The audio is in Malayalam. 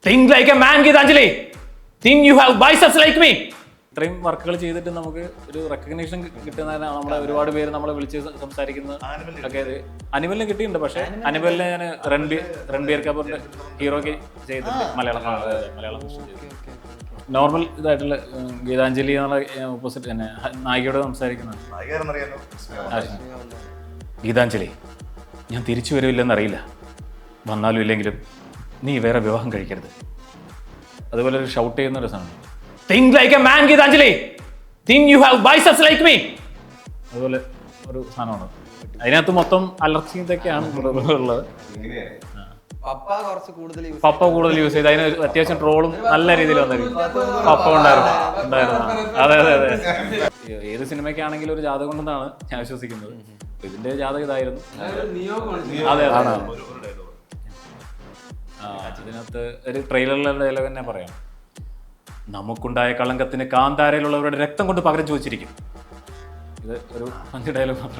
Think like a man, Gitanjali. Think you have biceps like me. ഇത്രയും വർക്കുകൾ ചെയ്തിട്ട് നമുക്ക് ഒരു റെക്കഗ്നീഷൻ കിട്ടുന്നതിന് നമ്മളെ ഒരുപാട് പേര് നമ്മളെ വിളിച്ച് സംസാരിക്കുന്ന ഒക്കെ അനിമലിന് കിട്ടിയിട്ടുണ്ട്. പക്ഷേ അനിമലിനെ ഞാൻ രൺബീർ കപൂറിന്റെ ഹീറോയ്ക്ക് ചെയ്തിട്ടുണ്ട് മലയാളം. നോർമൽ ഇതായിട്ടുള്ള ഗീതാഞ്ജലി എന്നുള്ള ഓപ്പോസിറ്റ് തന്നെ നായികയോട് സംസാരിക്കുന്നത്. ഗീതാഞ്ജലി, ഞാൻ തിരിച്ചു വരുമില്ലെന്നറിയില്ല. വന്നാലും ഇല്ലെങ്കിലും നീ വേറെ വിവാഹം കഴിക്കരുത്. അതുപോലെ ഒരു ഷൗട്ട് ചെയ്യുന്ന ഒരു സാധനം. Think like a man, Gitanjali. Think you have biceps like me. അതുപോലെ ഒരു സാധനമാണ്. അതിനകത്ത് മൊത്തം അലർച്ചി ഇതൊക്കെയാണ് ഉള്ളത്. പപ്പ കൂടുതൽ യൂസ് ചെയ്ത് അതിന് അത്യാവശ്യം ട്രോളും നല്ല രീതിയിൽ വന്നിരിക്കും. പപ്പ ഉണ്ടായിരുന്നു. അതെ അതെ അതെ. ഏത് സിനിമയ്ക്കാണെങ്കിലും ഒരു ജാതകം ഉണ്ടെന്നാണ് ഞാൻ വിശ്വസിക്കുന്നത്. ഇതിന്റെ ജാതകം ഇതായിരുന്നു. അതെ ആണ്. അതിനകത്ത് ഒരു ട്രെയിലറിലെ ഡയലോഗ് തന്നെ പറയാം. നമുക്കുണ്ടായ കളങ്കത്തിന് കാന്താരയിലുള്ളവരുടെ രക്തം കൊണ്ട് പകരം ചോദിച്ചിരിക്കും. ഇത് ഒരു 5 ഡയലോഗ് മാത്രം.